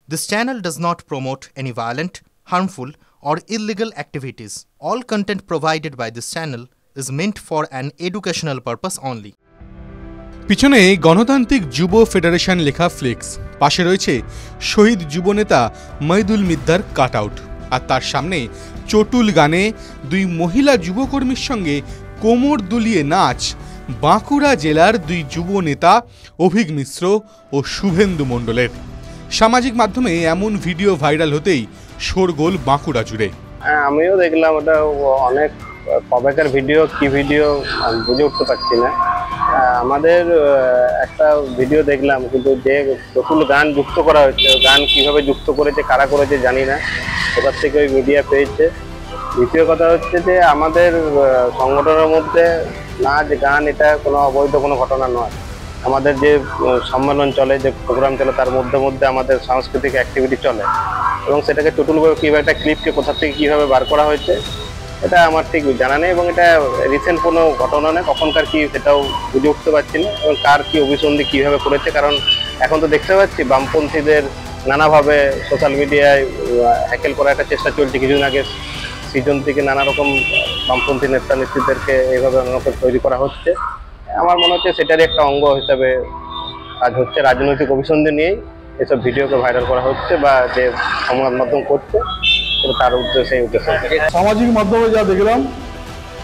This channel does not promote any violent, harmful, or illegal activities. All content provided by this channel is meant for an educational purpose only. পিছনে গণতান্ত্রিক যুব federation লেখা flakes, পাশে রয়েছে শহীদ যুবনেতা Moidul Middar cutout, আর তার সামনে চটুল গানে দুই মহিলা যুবকর্মীর সঙ্গে কোমর দুলিয়ে নাচ বাঁকুড়া জেলার দুই যুব নেতা অভিক মিশ্র ও শুভেন্দু মণ্ডলের। সামাজিক মাধ্যমে এমন ভিডিও ভাইরাল হতেই শোরগোল বাঁকুড়া জুড়ে। আমিও দেখলাম, ওটা অনেক কবেকার ভিডিও, কি ভিডিও বুঝে উঠতে পারছি না। আমাদের একটা ভিডিও দেখলাম, কিন্তু যে চটুল গান যুক্ত করা হয়েছে, গান কিভাবে যুক্ত করেছে, কারা করেছে জানি না, ওটার থেকে ওই মিডিয়া পেয়েছে। দ্বিতীয় কথা হচ্ছে যে আমাদের সংগঠনের মধ্যে নাচ গান এটা কোনো অবৈধ কোনো ঘটনা নয়। আমাদের যে সম্মেলন চলে, যে প্রোগ্রাম চলে, তার মধ্যে মধ্যে আমাদের সাংস্কৃতিক অ্যাক্টিভিটি চলে, এবং সেটাকে চটুলভাবে কীভাবে একটা ক্লিপকে কোথা থেকে কীভাবে বার করা হয়েছে এটা আমার ঠিক জানা নেই, এবং এটা রিসেন্ট কোনো ঘটনা নেই, কখনকার কি সেটাও বুঝে উঠতে পারছি না, এবং কার কী অভিসন্ধি কীভাবে করেছে। কারণ এখন তো দেখতে পাচ্ছি বামপন্থীদের নানাভাবে সোশ্যাল মিডিয়ায় হ্যাকেল করার একটা চেষ্টা চলছে। কিছুদিন আগে সৃজন থেকে নানা রকম বামপন্থী নেতা নেত্রীদেরকে এইভাবে নানারকম তৈরি করা হচ্ছে। আমার মনে হচ্ছে সেটারই একটা অঙ্গ হিসাবে কাজ হচ্ছে। রাজনৈতিক অভিসন্ধি নিয়েই এসব ভিডিওকে ভাইরাল করা হচ্ছে, বা যে সংবাদ মাধ্যম করছে তার উদ্দেশ্যে সামাজিক মাধ্যমে যা দেখলাম,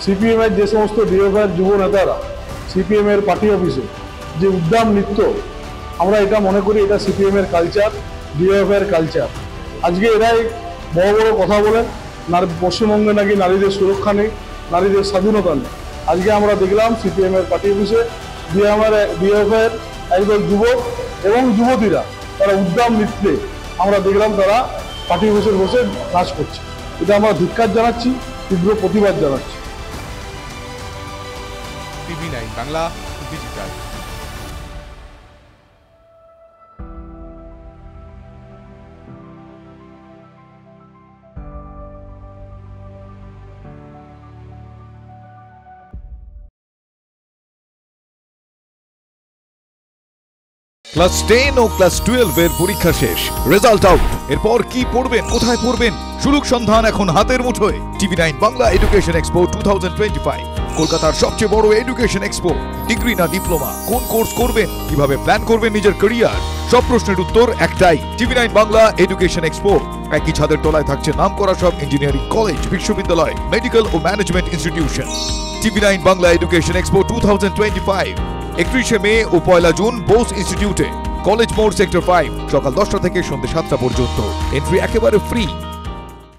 সিপিএম এর যে সমস্ত ডিএফআই যুব নেতারা সিপিএম এর পার্টি অফিসে যে উদ্যম নৃত্য, আমরা এটা মনে করি এটা সিপিএম এর কালচার, ডিএফআই এর কালচার। আজকে এরাই বড় বড় কথা বলেন, পশ্চিমবঙ্গে নাকি নারীদের সুরক্ষা নেই, নারীদের স্বাধীনতা নেই। আজকে আমরা দেখলাম সিপিএম এর পার্টি অফিসে ডিএফআই এর একদল যুবক এবং যুবতীরা তারা উদ্যম নৃত্যে আমরা দেখলাম তারা পার্টি অফিসে বসে নাচ করছে। এটা আমরা ধিক্কার জানাচ্ছি, তীব্র প্রতিবাদ জানাচ্ছি। টিভি9 বাংলা ডিজিটাল। ক্লাস 10 ও ক্লাস 12 এর পরীক্ষা শেষ, রেজাল্ট আউট। এরপর কি পড়বেন, কোথায় পড়বেন, সুলুক সন্ধান এখন হাতের মুঠোয়। টিভি9 বাংলা এডুকেশন এক্সপো 2025, কলকাতার সবচেয়ে বড় এডুকেশন এক্সপো। ডিগ্রি না ডিপ্লোমা, কোন কোর্স করবেন, কিভাবে প্ল্যান করবেন নিজের ক্যারিয়ার, সব প্রশ্নের উত্তর একটাই। TV nine Bangla education expo. একই ছাদের তলায় থাকছে নামকরা সব ইঞ্জিনিয়ারিং কলেজ, বিশ্ববিদ্যালয়, মেডিকেল ও management institution. TV nine Bangla education expo 2025, 31 মে ও 1 জুন বোস ইনস্টিটিউটে, কলেজ মোড়, সেক্টর 5, সকাল 10টা থেকে সন্ধ্যে 7টা পর্যন্ত। এন্ট্রি একেবারে ফ্রি।